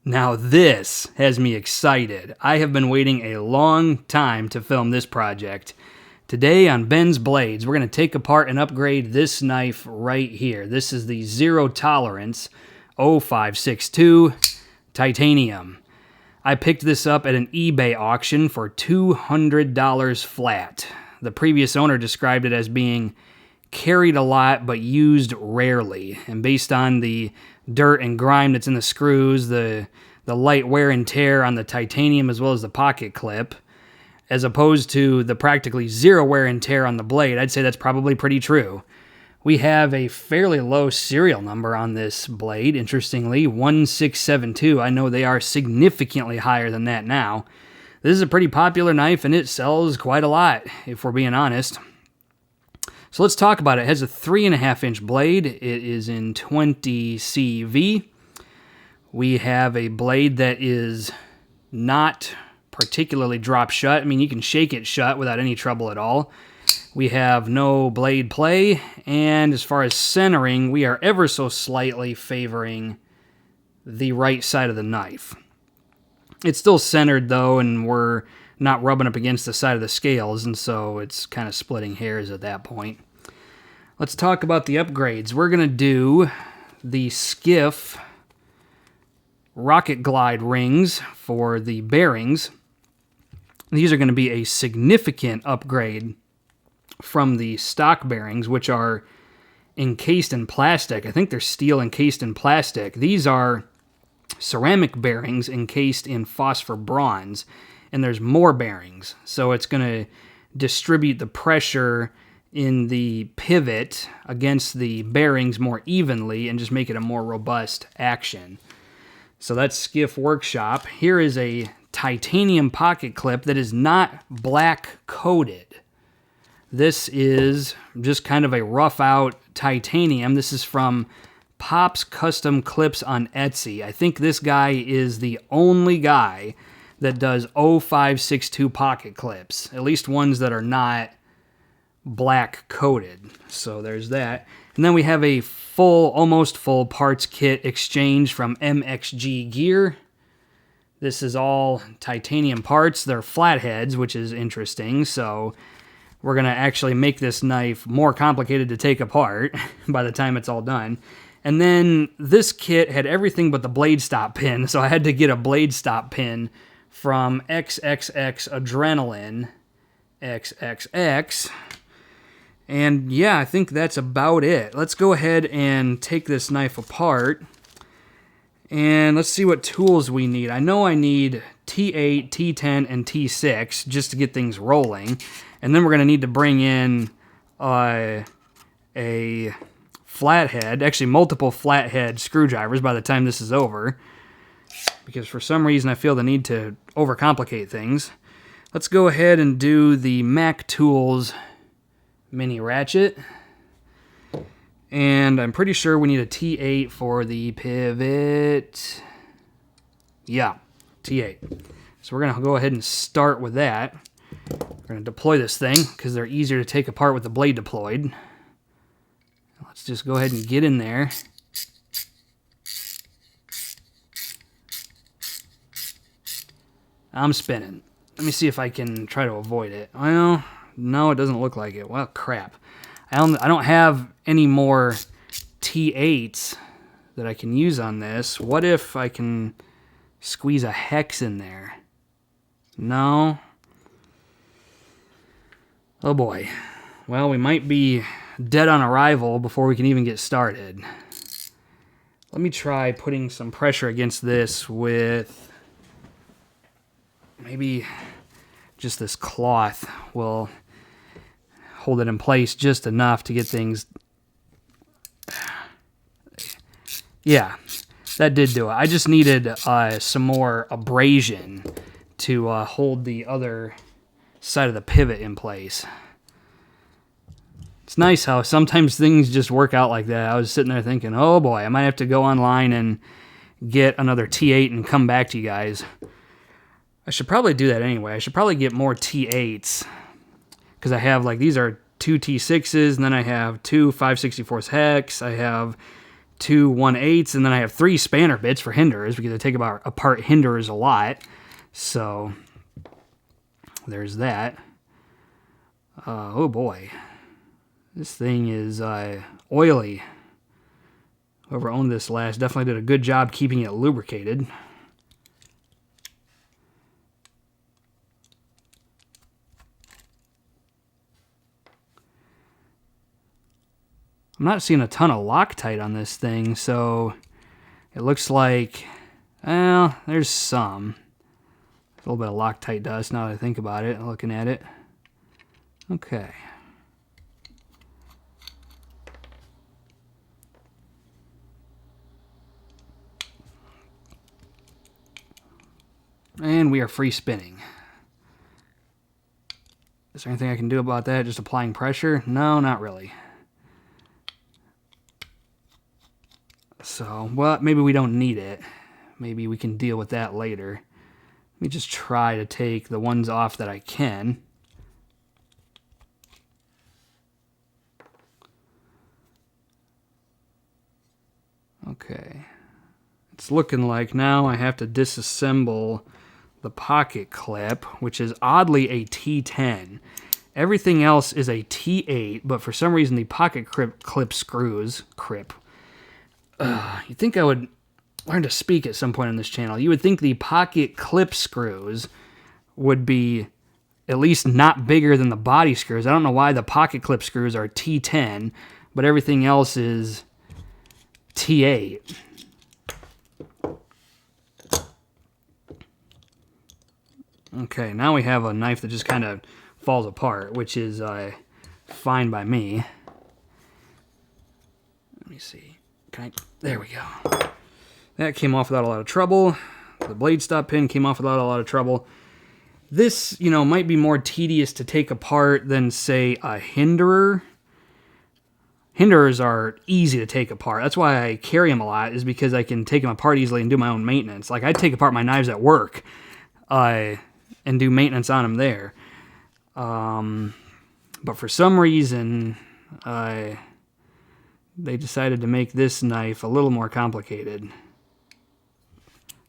Now this has me excited. I have been waiting a long time to film this project. Today on Ben's Blades, we're going to take apart and upgrade this knife right here. This is the Zero Tolerance 0562 Titanium. I picked this up at an eBay auction for $200 flat. The previous owner described it as being carried a lot but used rarely. And based on the dirt and grime that's in the screws, the light wear and tear on the titanium as well as the pocket clip, as opposed to the practically zero wear and tear on the blade, I'd say that's probably pretty true. We have a fairly low serial number on this blade, interestingly, 1672. I know they are significantly higher than that now. This is a pretty popular knife and it sells quite a lot, if we're being honest. So let's talk about it. It has a 3.5-inch blade. It is in 20 CV. We have a blade that is not particularly drop shut. I mean, you can shake it shut without any trouble at all. We have no blade play, and as far as centering, we are ever so slightly favoring the right side of the knife. It's still centered though, and we're not rubbing up against the side of the scales, and so it's kind of splitting hairs at that point. Let's talk about the upgrades. We're going to do the Skiff Rocket Glide rings for the bearings. These are going to be a significant upgrade from the stock bearings, which are encased in plastic. I think they're steel encased in plastic. These are ceramic bearings encased in phosphor bronze, and there's more bearings. So it's going to distribute the pressure in the pivot against the bearings more evenly and just make it a more robust action. So that's Skiff Workshop. Here is a titanium pocket clip that is not black coated. This is just kind of a rough out titanium. This is from Pop's Custom Clips on Etsy. I think this guy is the only guy that does 0562 pocket clips, at least ones that are not black coated. So there's that. And then we have a full, almost full parts kit exchange from MXG Gear. This is all titanium parts. They're flatheads, which is interesting. So we're going to actually make this knife more complicated to take apart by the time it's all done. And then this kit had everything but the blade stop pin, so I had to get a blade stop pin from XXX Adrenaline XXX. And yeah, I think that's about it. Let's go ahead and take this knife apart. And let's see what tools we need. I know I need T8, T10, and T6 just to get things rolling. And then we're going to need to bring in a flathead, actually multiple flathead screwdrivers by the time this is over. Because for some reason I feel the need to overcomplicate things. Let's go ahead and do the Mac Tools mini ratchet. And I'm pretty sure we need a T8 for the pivot. Yeah, T8. So we're going to go ahead and start with that. We're going to deploy this thing because they're easier to take apart with the blade deployed. Let's just go ahead and get in there. I'm spinning. Let me see if I can try to avoid it. Well, no, it doesn't look like it. Well, crap. I don't have any more T8s that I can use on this. What if I can squeeze a hex in there? No. Oh boy. Well, we might be dead on arrival before we can even get started. Let me try putting some pressure against this with maybe just this cloth will hold it in place just enough to get things. Yeah, that did do it. I just needed some more abrasion to hold the other side of the pivot in place. It's nice how sometimes things just work out like that. I was sitting there thinking, oh boy, I might have to go online and get another T8 and come back to you guys. I should probably do that anyway. I should probably get more T8s because I have, like, these are two T6s, and then I have two 5/64 hex. I have 2 1/8, and then I have 3 spanner bits for hinderers because I take apart hinderers a lot. So there's that. Oh boy, this thing is oily. Whoever owned this last definitely did a good job keeping it lubricated. I'm not seeing a ton of Loctite on this thing, so it looks like, well, there's some. A little bit of Loctite dust now that I think about it, looking at it. Okay. And we are free spinning. Is there anything I can do about that? Just applying pressure? No, not really. So, well, maybe we don't need it. Maybe we can deal with that later. Let me just try to take the ones off that I can. Okay. It's looking like now I have to disassemble the pocket clip, which is oddly a T10. Everything else is a T8, but for some reason the pocket clip screws, you'd think I would learn to speak at some point on this channel. You would think the pocket clip screws would be at least not bigger than the body screws. I don't know why the pocket clip screws are T10, but everything else is T8. Okay, now we have a knife that just kind of falls apart, which is fine by me. Let me see. There we go. That came off without a lot of trouble. The blade stop pin came off without a lot of trouble. This, might be more tedious to take apart than, say, a hinderer. Hinderers are easy to take apart. That's why I carry them a lot, is because I can take them apart easily and do my own maintenance. Like, I take apart my knives at work and do maintenance on them there. But for some reason, they decided to make this knife a little more complicated.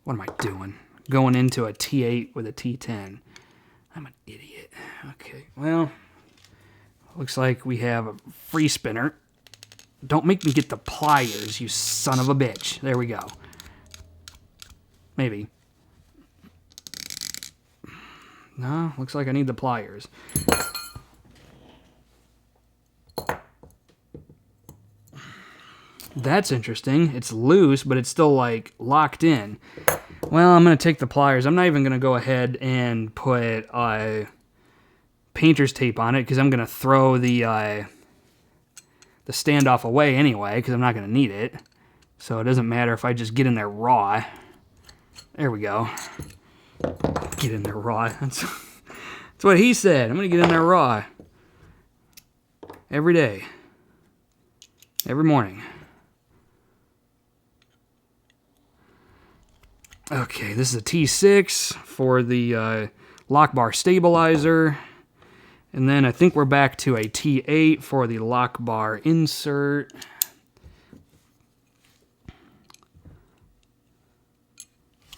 What am I doing? Going into a T8 with a T10. I'm an idiot. Okay, well, looks like we have a free spinner. Don't make me get the pliers, you son of a bitch. There we go. Maybe. No, looks like I need the pliers. That's interesting. It's loose, but it's still, like, locked in. Well, I'm going to take the pliers. I'm not even going to go ahead and put painter's tape on it, because I'm going to throw the standoff away anyway, because I'm not going to need it. So it doesn't matter if I just get in there raw. There we go. Get in there raw. That's what he said. I'm going to get in there raw. Every day. Every morning. Okay, this is a T6 for the lock bar stabilizer. And then I think we're back to a T8 for the lock bar insert.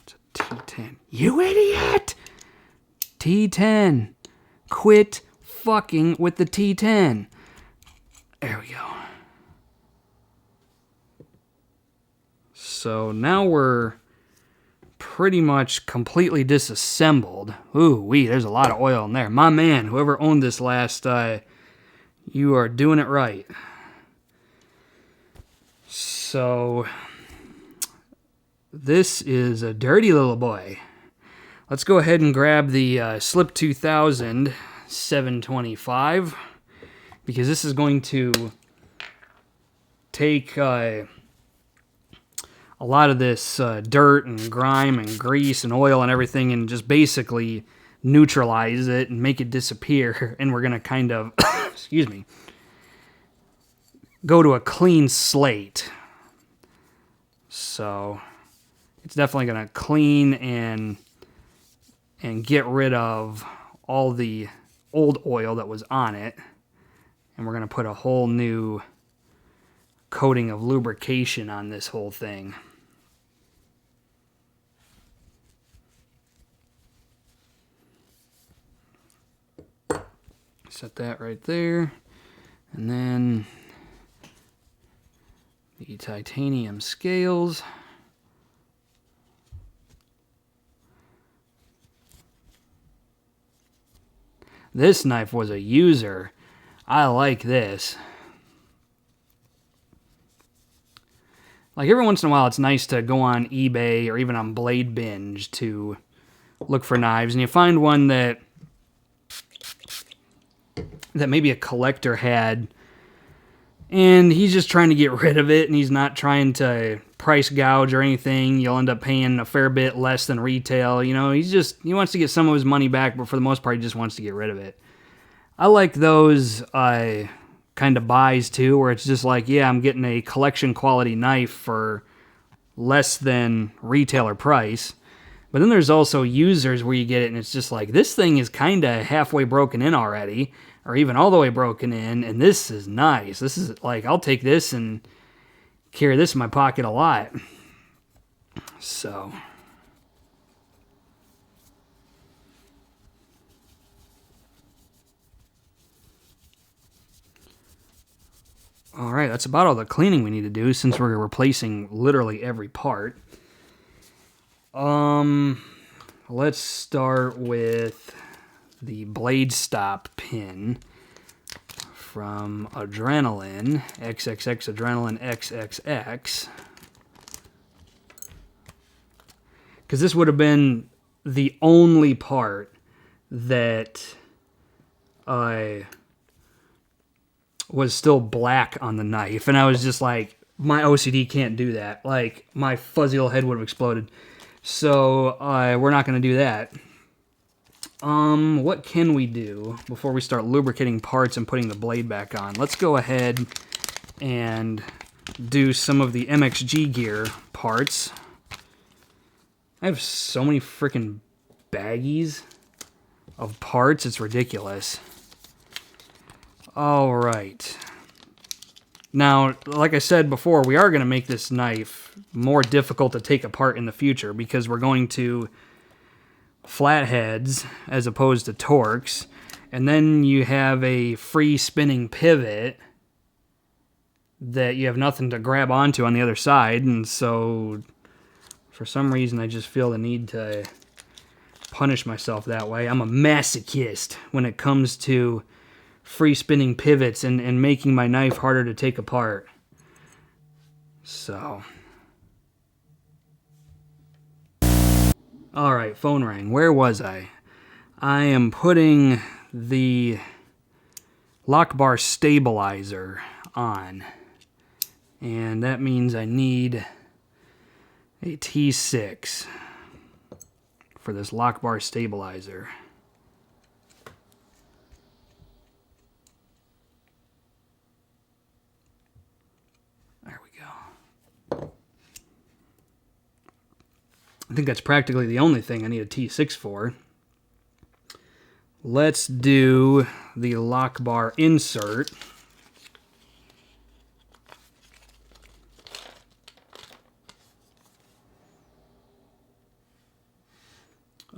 It's a T10. You idiot! T10. Quit fucking with the T10. There we go. So now we're pretty much completely disassembled. Ooh wee, there's a lot of oil in there. My man, whoever owned this last, you are doing it right. So this is a dirty little boy. Let's go ahead and grab the Slip 2000 725, because this is going to take a lot of this dirt and grime and grease and oil and everything and just basically neutralize it and make it disappear. And we're going to kind of, excuse me, go to a clean slate. So it's definitely going to clean and get rid of all the old oil that was on it. And we're going to put a whole new coating of lubrication on this whole thing. Set that right there. And then the titanium scales. This knife was a user. I like this. Like every once in a while, it's nice to go on eBay or even on Blade Binge to look for knives, and you find one that maybe a collector had, and he's just trying to get rid of it, and he's not trying to price gouge or anything. You'll end up paying a fair bit less than retail. You know, he wants to get some of his money back, but for the most part, he just wants to get rid of it. I like those kind of buys too, where it's just like, yeah, I'm getting a collection quality knife for less than retailer price. But then there's also users where you get it and it's just like, this thing is kind of halfway broken in already, or even all the way broken in, and this is nice. This is like, I'll take this and carry this in my pocket a lot. So all right, that's about all the cleaning we need to do since we're replacing literally every part. Let's start with the blade stop pin from Adrenaline, XXX Adrenaline XXX. Because this would have been the only part that I was still black on the knife, and I was just like, my OCD can't do that. Like, my fuzzy little head would have exploded. So we're not going to do that. What can we do before we start lubricating parts and putting the blade back on? Let's go ahead and do some of the MXG gear parts. I have so many freaking baggies of parts, it's ridiculous. All right. Now, like I said before, we are going to make this knife more difficult to take apart in the future because we're going to flatheads as opposed to torques. And then you have a free spinning pivot that you have nothing to grab onto on the other side. And so, for some reason, I just feel the need to punish myself that way. I'm a masochist when it comes to free spinning pivots and making my knife harder to take apart. So. Alright, phone rang. Where was I? I am putting the lock bar stabilizer on. And that means I need a T6 for this lock bar stabilizer. I think that's practically the only thing I need a T6 for. Let's do the lock bar insert.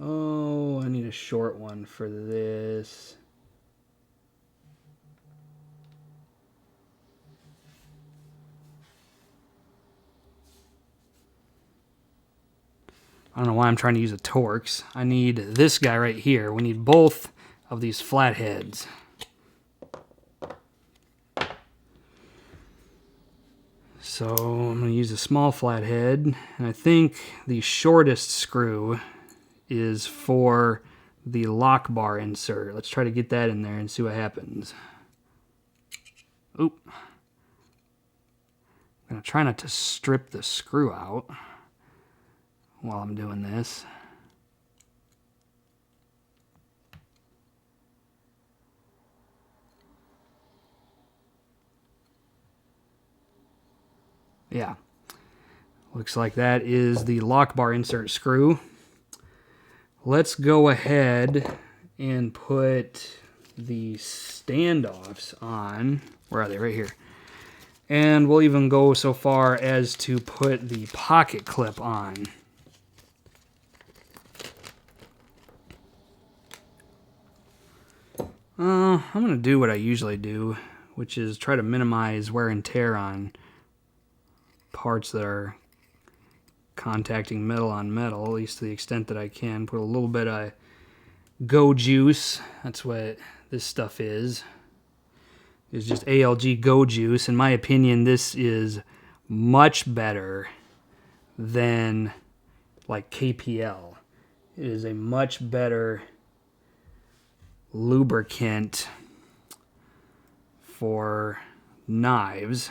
Oh, I need a short one for this. I don't know why I'm trying to use a Torx. I need this guy right here. We need both of these flatheads. So I'm going to use a small flathead, and I think the shortest screw is for the lock bar insert. Let's try to get that in there and see what happens. Oop. I'm going to try not to strip the screw out while I'm doing this. Yeah, looks like that is the lock bar insert screw. Let's go ahead and put the standoffs on. Where are they? Right here. And we'll even go so far as to put the pocket clip on. I'm going to do what I usually do, which is try to minimize wear and tear on parts that are contacting metal on metal, at least to the extent that I can. Put a little bit of Go Juice. That's what this stuff is. It's just ALG Go Juice. In my opinion, this is much better than like KPL. It is a much better lubricant for knives.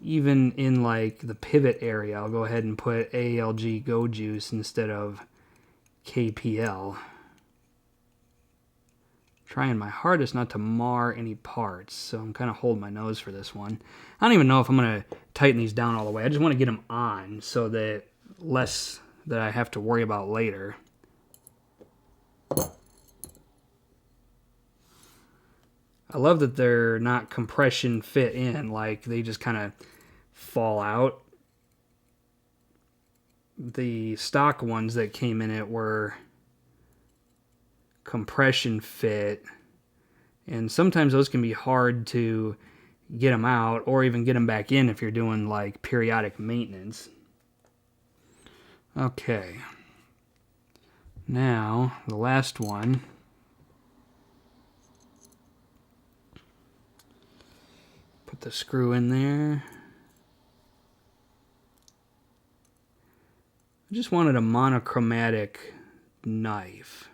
Even in like the pivot area, I'll go ahead and put ALG Go Juice instead of KPL. Trying my hardest not to mar any parts, so I'm kind of holding my nose for this one. I don't even know if I'm going to tighten these down all the way. I just want to get them on so that less that I have to worry about later. I love that they're not compression fit in, like they just kind of fall out. The stock ones that came in it were compression fit, and sometimes those can be hard to get them out or even get them back in if you're doing like periodic maintenance. Okay, now the last one. Put the screw in there. I just wanted a monochromatic knife.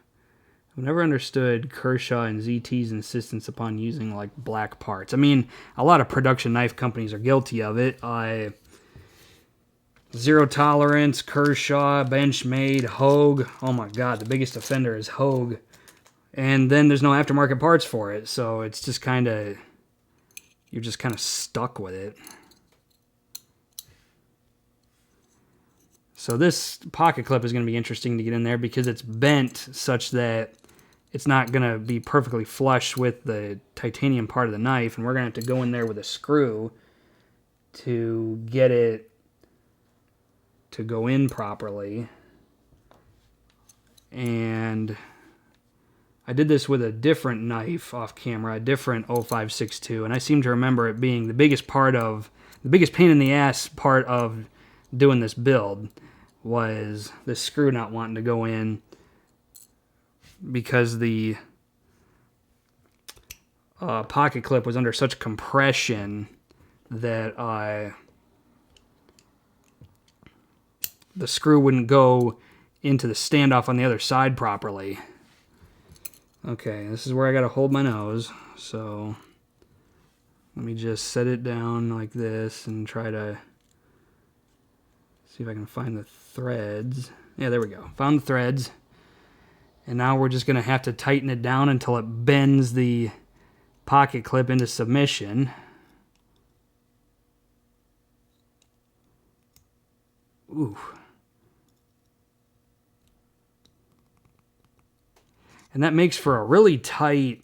I've never understood Kershaw and ZT's insistence upon using like black parts. I mean, a lot of production knife companies are guilty of it. Zero Tolerance, Kershaw, Benchmade, Hogue. Oh my God, the biggest offender is Hogue. And then there's no aftermarket parts for it, so it's just kind of, you're just kind of stuck with it. So this pocket clip is going to be interesting to get in there because it's bent such that it's not going to be perfectly flush with the titanium part of the knife, and we're going to have to go in there with a screw to get it to go in properly. And I did this with a different knife off camera, a different 0562, and I seem to remember it being the biggest pain in the ass part of doing this build was the screw not wanting to go in because the pocket clip was under such compression that the screw wouldn't go into the standoff on the other side properly. Okay, this is where I gotta hold my nose, so let me just set it down like this and try to see if I can find the threads. Yeah, there we go. Found the threads. And now we're just gonna have to tighten it down until it bends the pocket clip into submission. Ooh. And that makes for a really tight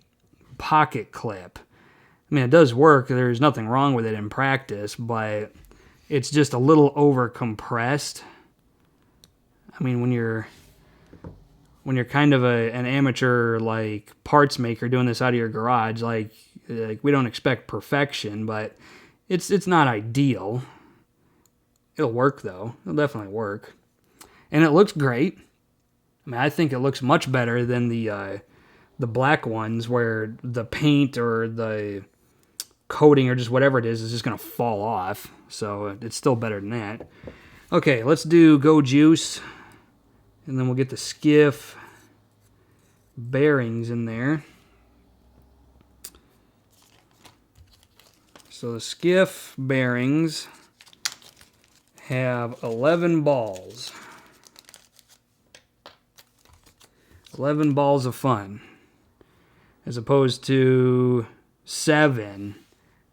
pocket clip. I mean, it does work. There's nothing wrong with it in practice, but it's just a little over compressed. I mean, when you're kind of an amateur like parts maker doing this out of your garage, like we don't expect perfection, but it's not ideal. It'll work though. It'll definitely work. And it looks great. I mean, I think it looks much better than the black ones where the paint or the coating or just whatever it is just going to fall off. So it's still better than that. Okay, let's do Go Juice. And then we'll get the Skiff bearings in there. So the Skiff bearings have 11 balls. 11 balls of fun, as opposed to 7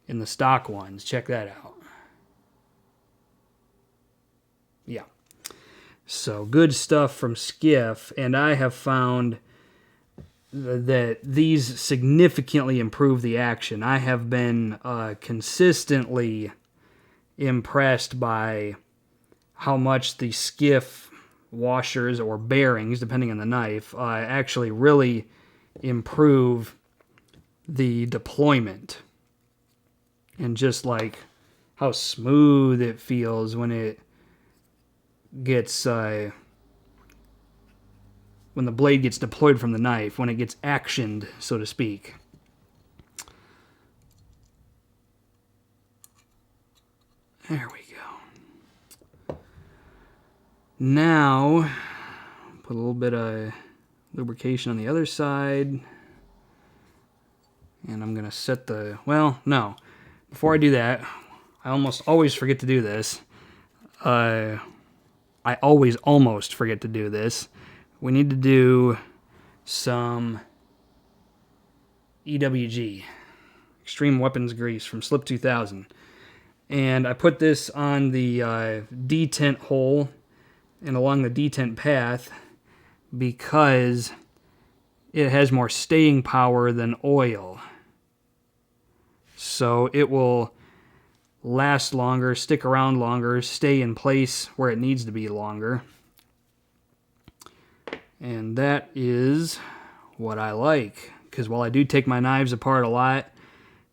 in the stock ones. Check that out. Yeah. So good stuff from Skiff, and I have found that these significantly improve the action. I have been consistently impressed by how much the Skiff washers or bearings, depending on the knife, actually really improve the deployment. And just like how smooth it feels when it gets when the blade gets deployed from the knife, when it gets actioned, so to speak. There we go. Now, put a little bit of lubrication on the other side. And I'm going to set the, well, no. Before I do that, I almost always forget to do this. I always almost forget to do this. We need to do some EWG, Extreme Weapons Grease from Slip 2000. And I put this on the detent hole and along the detent path because it has more staying power than oil. So it will last longer, stick around longer, stay in place where it needs to be longer. And that is what I like. Because while I do take my knives apart a lot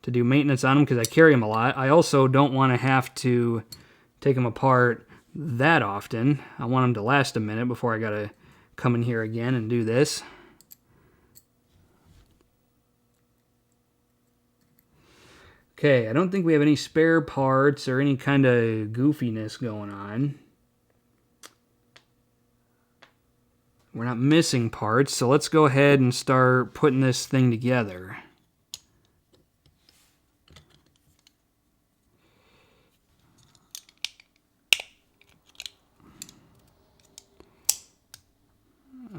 to do maintenance on them, because I carry them a lot, I also don't want to have to take them apart that often. I want them to last a minute before I got to come in here again and do this. Okay, I don't think we have any spare parts or any kind of goofiness going on. We're not missing parts, so let's go ahead and start putting this thing together.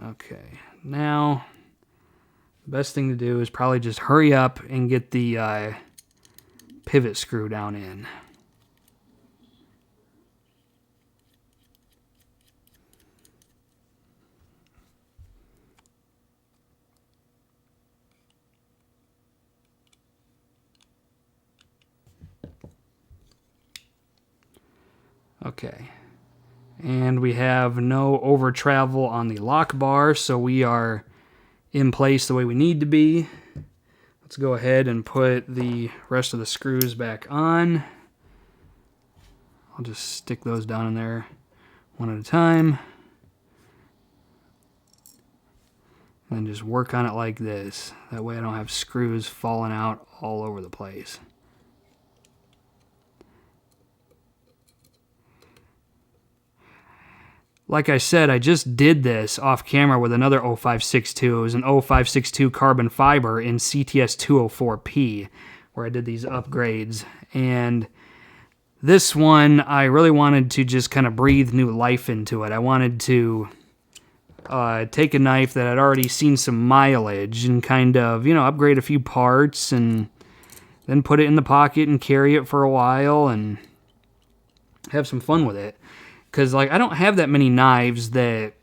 Okay, now the best thing to do is probably just hurry up and get the pivot screw down in. Okay, and we have no over travel on the lock bar, so we are in place the way we need to be. Let's go ahead and put the rest of the screws back on. I'll just stick those down in there one at a time. And just work on it like this. That way I don't have screws falling out all over the place. Like I said, I just did this off camera with another 0562. It was an 0562 carbon fiber in CTS 204P, where I did these upgrades. And this one, I really wanted to just kind of breathe new life into it. I wanted to take a knife that I'd already seen some mileage and kind of, you know, upgrade a few parts and then put it in the pocket and carry it for a while and have some fun with it. Because, like, I don't have that many knives that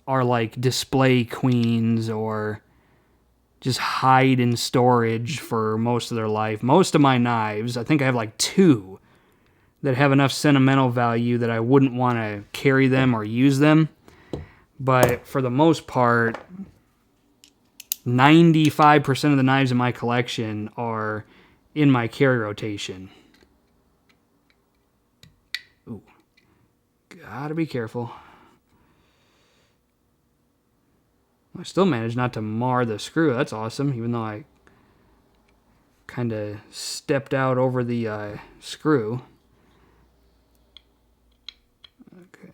are, like, display queens or just hide in storage for most of their life. Most of my knives, I think I have, like, 2 that have enough sentimental value that I wouldn't want to carry them or use them. But for the most part, 95% of the knives in my collection are in my carry rotation. Gotta be careful. I still managed not to mar the screw. That's awesome, even though I kind of stepped out over the screw. Okay.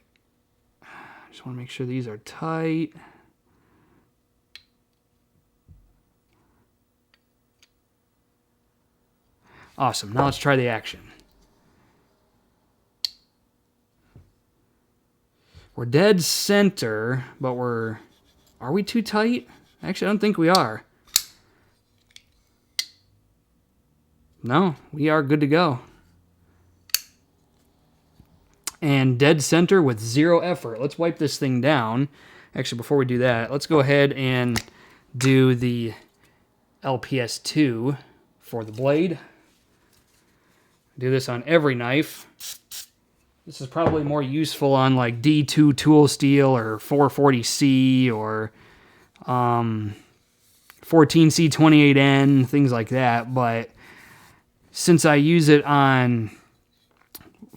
Just want to make sure these are tight. Awesome. Now let's try the action. We're dead center, but are we too tight? Actually, I don't think we are. No, we are good to go. And dead center with 0 effort. Let's wipe this thing down. Actually, before we do that, let's go ahead and do the LPS2 for the blade. Do this on every knife. This is probably more useful on like D2 tool steel or 440C or 14C28N, things like that. But since I use it on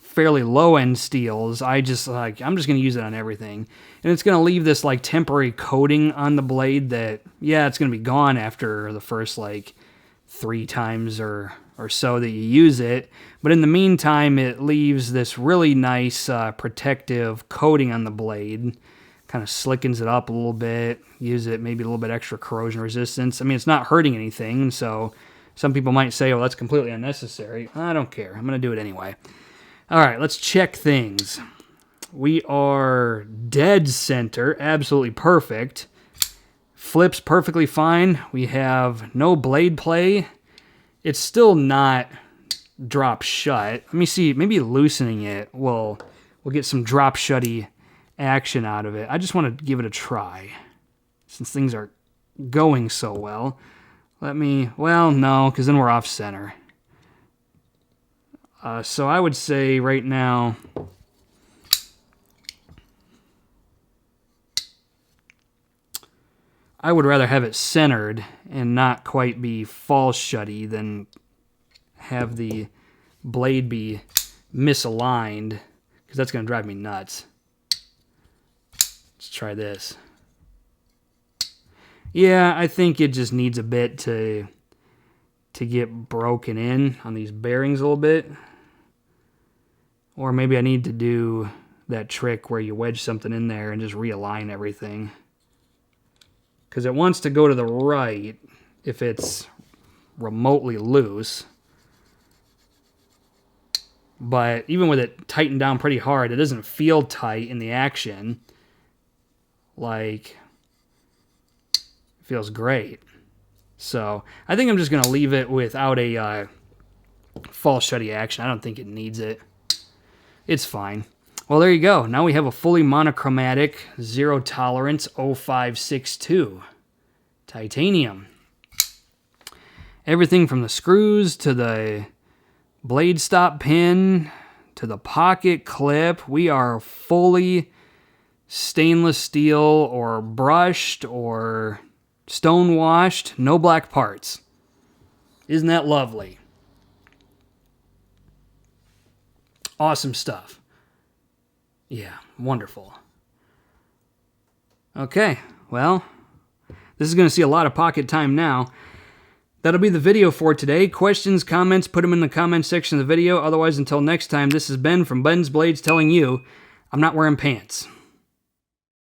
fairly low-end steels, I'm just going to use it on everything. And it's going to leave this like temporary coating on the blade that, yeah, it's going to be gone after the first like 3 times or so that you use it. But in the meantime, it leaves this really nice protective coating on the blade. Kind of slickens it up a little bit. Use it maybe a little bit extra corrosion resistance. I mean, it's not hurting anything, so some people might say, well, that's completely unnecessary. I don't care. I'm going to do it anyway. All right, let's check things. We are dead center, absolutely perfect. Flips perfectly fine. We have no blade play. It's still not drop shut. Let me see, maybe loosening it will get some drop shutty action out of it. I just want to give it a try since things are going so well. Well, no, because then we're off center. So I would say right now, I would rather have it centered and not quite be fall shutty than have the blade be misaligned, because that's going to drive me nuts. Let's try this. Yeah, I think it just needs a bit to get broken in on these bearings a little bit. Or maybe I need to do that trick where you wedge something in there and just realign everything. Because it wants to go to the right if it's remotely loose. But even with it tightened down pretty hard, it doesn't feel tight in the action. Like, it feels great. So I think I'm just going to leave it without a fall shutty action. I don't think it needs it. It's fine. Well, there you go. Now we have a fully monochromatic, zero tolerance 0562 titanium. Everything from the screws to the blade stop pin to the pocket clip, we are fully stainless steel or brushed or stone washed, no black parts. Isn't that lovely? Awesome stuff. Yeah, wonderful. Okay, well, this is going to see a lot of pocket time now. That'll be the video for today. Questions, comments, put them in the comments section of the video. Otherwise, until next time, this is Ben from Ben's Blades telling you, I'm not wearing pants.